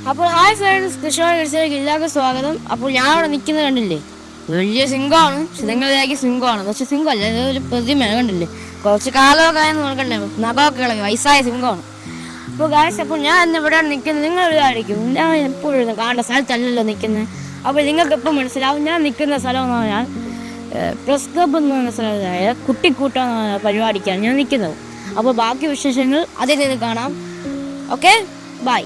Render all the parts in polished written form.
അപ്പോൾ hi friends, Krishna എല്ലാവർക്കും സ്വാഗതം. അപ്പോൾ ഞാൻ അവിടെ നിൽക്കുന്നത് കണ്ടില്ലേ, വലിയ സിംഹമാണ്. ശിതങ്ങളിലേക്ക് സിംഹമാണ്, പക്ഷെ സിംഹമല്ല, ഇതൊരു പ്രതിമയാണ്. കണ്ടില്ലേ, കുറച്ച് കാലമൊക്കെ ആയെന്ന് നോക്കണ്ടേ, നഖമൊക്കെ ഇളകി വയസ്സായ സിംഹമാണ്. അപ്പോൾ ഗായ്സ്, അപ്പോൾ ഞാൻ ഇന്ന് ഇവിടെയാണ് നിൽക്കുന്നത്. നിങ്ങൾ വിചാരിക്കും ഞാൻ എപ്പോഴും കാണേണ്ട സ്ഥലത്തല്ലല്ലോ നിൽക്കുന്നത്. അപ്പോൾ നിങ്ങൾക്ക് എപ്പോൾ മനസ്സിലാവും ഞാൻ നിൽക്കുന്ന സ്ഥലം എന്ന് പറഞ്ഞാൽ പ്രസ് ക്ലബ് എന്ന് പറഞ്ഞ സ്ഥലത്തായ കുട്ടിക്കൂട്ടം എന്ന പരിപാടിക്കാണ് ഞാൻ നിൽക്കുന്നത്. അപ്പോൾ ബാക്കി വിശേഷങ്ങൾ അതിൽ നിന്ന് കാണാം. Okay, by.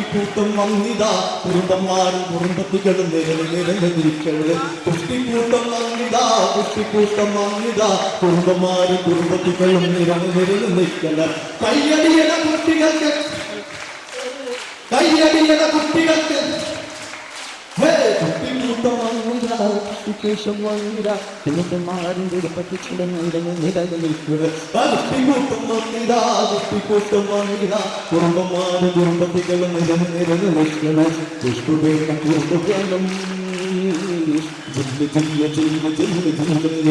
കുട്ടിക്കൂട്ടം വന്നിതാ, കുടുംബന്മാരും കുടുംബത്തികളും നിരനിരനിരിക്കല്. കുട്ടിക്കൂട്ടം വന്നിതാ, കുട്ടിക്കൂട്ടം വന്നിതാ, കുടുംബന്മാരും കുടുംബത്തികളും നിരനിരനിരിക്കല്. കയ്യടിയുടെ കുട്ടികൾക്ക്, കയ്യടിയുടെ കുട്ടികൾക്ക്. കുട്ടിക്കൂട്ടം വന്നിതാ, കുട്ടിക്കേശം വന്നിതാ, കുടുംബന്മാരുടെ കുടുംബത്തിലും നിരനിരനിരിക്കല്. കുട്ടിക്കൂട്ടം വന്നിതാ, കുട്ടിക്കൂട്ടം വന്നിതാ, കുടുംബന്മാരും കുടുംബത്തികളും നിരനിരനിരിക്കല്. കുഷ്ടുവേണം കുഷ്ടുവേണം, ജില്ല ജില്ല ജില്ല ജില്ല ജില്ല,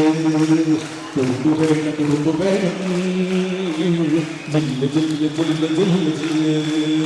കുഷ്ടുവേണം കുഷ്ടുവേണം, ജില്ല ജില്ല ജില്ല ജില്ല ജില്ല.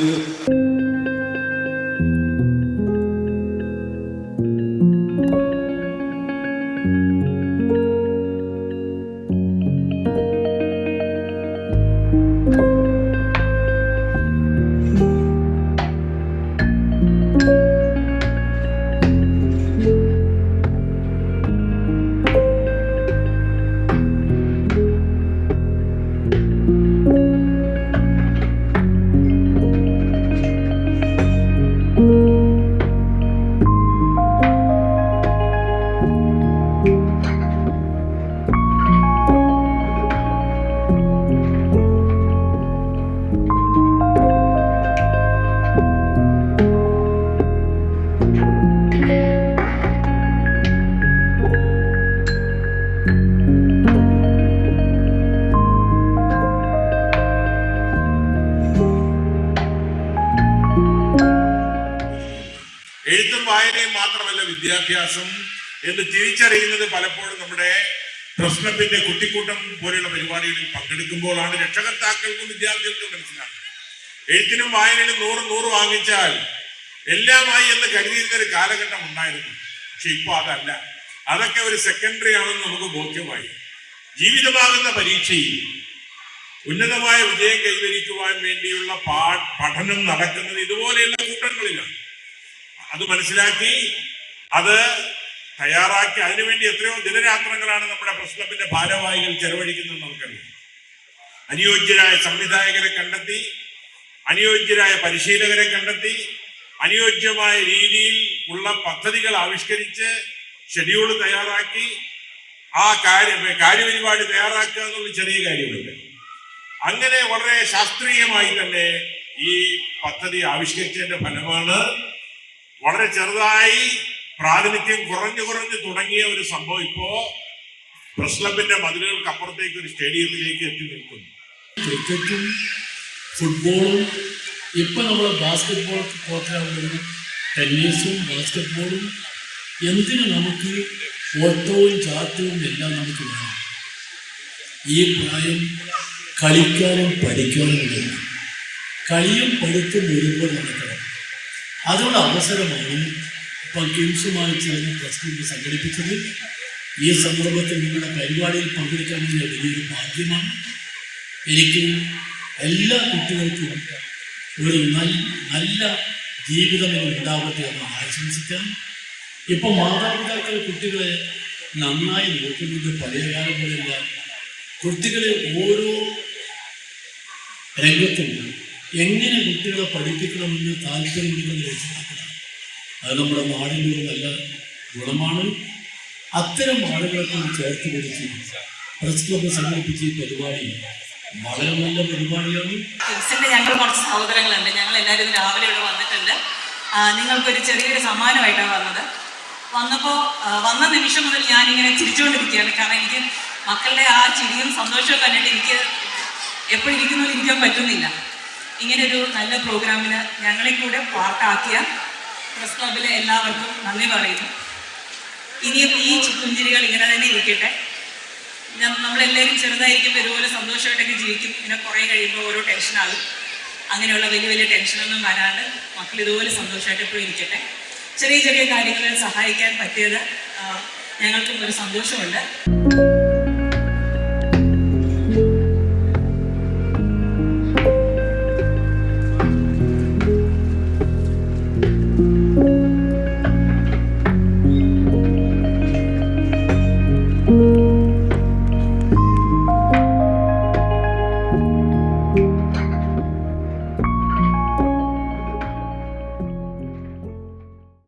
എഴുത്തും വായനയും മാത്രമല്ല വിദ്യാഭ്യാസം എന്ന് തിരിച്ചറിയുന്നത് പലപ്പോഴും നമ്മുടെ പ്രസ് ക്ലബിന്റെ കുട്ടിക്കൂട്ടം പോലെയുള്ള പരിപാടികളിൽ പങ്കെടുക്കുമ്പോഴാണ് രക്ഷകർത്താക്കൾക്കും വിദ്യാർത്ഥികൾക്കും മനസ്സിലാകുന്നത്. എഴുത്തിനും വായനയിലും 100 വാങ്ങിച്ചാൽ എല്ലാമായി എന്ന് കരുതിയിരുന്ന ഒരു കാലഘട്ടം ഉണ്ടായിരുന്നു. പക്ഷെ ഇപ്പൊ അതല്ല, അതൊക്കെ ഒരു സെക്കൻഡറി ആണെന്ന് നമുക്ക് ബോധ്യമായി. ജീവിതമാകുന്ന പരീക്ഷയിൽ ഉന്നതമായ വിജയം കൈവരിക്കുവാൻ വേണ്ടിയുള്ള പഠനം നടക്കുന്നത് ഇതുപോലെയുള്ള കൂട്ടങ്ങളിലാണ്. അത് മനസ്സിലാക്കി അത് തയ്യാറാക്കി അതിനുവേണ്ടി എത്രയോ ദിനരാത്രങ്ങളാണ് നമ്മുടെ പ്രസ് ക്ലബിന്റെ ഭാരവാഹികൾ ചെലവഴിക്കുന്നത് നമുക്കറിയാം. അനുയോജ്യരായ സംവിധായകരെ കണ്ടെത്തി, അനുയോജ്യരായ പരിശീലകരെ കണ്ടെത്തി, അനുയോജ്യമായ രീതിയിൽ ഉള്ള പദ്ധതികൾ ആവിഷ്കരിച്ച് ഷെഡ്യൂൾ തയ്യാറാക്കി ആ കാര്യപരിപാടി തയ്യാറാക്കുക എന്നുള്ള ചെറിയ കാര്യമുണ്ട്. അങ്ങനെ വളരെ ശാസ്ത്രീയമായി തന്നെ ഈ പദ്ധതി ആവിഷ്കരിച്ചതിന്റെ ഫലമാണ് വളരെ ചെറുതായി പ്രാതിനിധ്യം കുറഞ്ഞു തുടങ്ങിയ ഒരു സംഭവം ഇപ്പോ പ്രസ് ക്ലബിന്റെ മതിലുകൾക്ക് അപ്പുറത്തേക്ക് ഒരു സ്റ്റേഡിയത്തിലേക്ക് എത്തി നിൽക്കുന്നു. ക്രിക്കറ്റും ഫുട്ബോളും ഇപ്പൊ നമ്മൾ ബാസ്കറ്റ്ബോൾ കോർട്ടിലാവുന്നത്, ടെന്നീസും ബാസ്കറ്റ്ബോളും, എന്തിനു നമുക്ക് ഓട്ടവും ചാട്ടവും എല്ലാം നമുക്ക് വേണം. ഈ പ്രായം കളിക്കാനും പഠിക്കാനും വേണം. കളിയും പഠിത്തും ഒരുപോലെ നടക്കണം. അതിനുള്ള അവസരമാണ് ഇപ്പം കിംസുമായി ചേർന്ന് പ്രസ് ക്ലബ് സംഘടിപ്പിച്ചത്. ഈ സന്ദർഭത്തിൽ നിങ്ങളുടെ പരിപാടിയിൽ പങ്കെടുക്കാൻ വലിയൊരു ഭാഗ്യമാണ്. എനിക്ക് എല്ലാ കുട്ടികൾക്കും ഒരു നല്ല ജീവിതം ഉണ്ടാവട്ടെ എന്ന് ആശംസിക്കാം. ഇപ്പം മാതാപിതാക്കൾ കുട്ടികളെ നന്നായി നോക്കുന്നത് പഴയ കാലം പോലെയല്ല. കുട്ടികളെ ഓരോ രംഗത്തും എങ്ങനെ കുട്ടികളെ പഠിപ്പിക്കണമെന്ന് താല്പര്യമുണ്ടെന്ന് രക്ഷിതാക്കളാണ്. അത് നമ്മുടെ നാടിൻ്റെ ഒരു നല്ല ഗുണമാണ്. അത്തരം ആളുകളൊക്കെ ചേർത്ത് പിടിച്ച് പ്രസ് ക്ലബ് സംഘടിപ്പിച്ച ഈ പരിപാടി വളരെ നല്ല പരിപാടിയാണ്. ഞങ്ങൾ കുറച്ച് സഹോദരങ്ങളുണ്ട്. ഞങ്ങൾ എല്ലാവരും രാവിലെ ഇവിടെ വന്നിട്ടുണ്ട്. നിങ്ങൾക്കൊരു ചെറിയൊരു സമ്മാനമായിട്ടാണ് വന്ന നിമിഷം മുതൽ ഞാനിങ്ങനെ ചിരിച്ചുകൊണ്ടിരിക്കുകയാണ്. കാരണം എനിക്ക് മക്കളുടെ ആ ചിരിയും സന്തോഷവും കണ്ടിട്ട് എനിക്ക് എപ്പോഴും ഇരിക്കാൻ പറ്റുന്നില്ല. ഇങ്ങനൊരു നല്ല പ്രോഗ്രാമിന് ഞങ്ങളെ കൂടെ പാർട്ടാക്കിയ പ്രസ് ക്ലബിലെ എല്ലാവർക്കും നന്ദി പറയുന്നു. ഇനിയും ഈ പുഞ്ചിരികൾ ഇങ്ങനെ തന്നെ ഇരിക്കട്ടെ. നമ്മളെല്ലാവരും ചെറുതായിരിക്കുമ്പോൾ ഇതുപോലെ സന്തോഷമായിട്ടൊക്കെ ജീവിക്കും. പിന്നെ കുറേ കഴിയുമ്പോൾ ഓരോ ടെൻഷനാകും. അങ്ങനെയുള്ള വലിയ വലിയ ടെൻഷനൊന്നും വരാണ്ട് മക്കൾ ഇതുപോലെ സന്തോഷമായിട്ട് എപ്പോഴും ഇരിക്കട്ടെ. ചെറിയ ചെറിയ കാര്യങ്ങളിൽ സഹായിക്കാൻ പറ്റിയത് ഞങ്ങൾക്കും ഒരു സന്തോഷമുണ്ട്.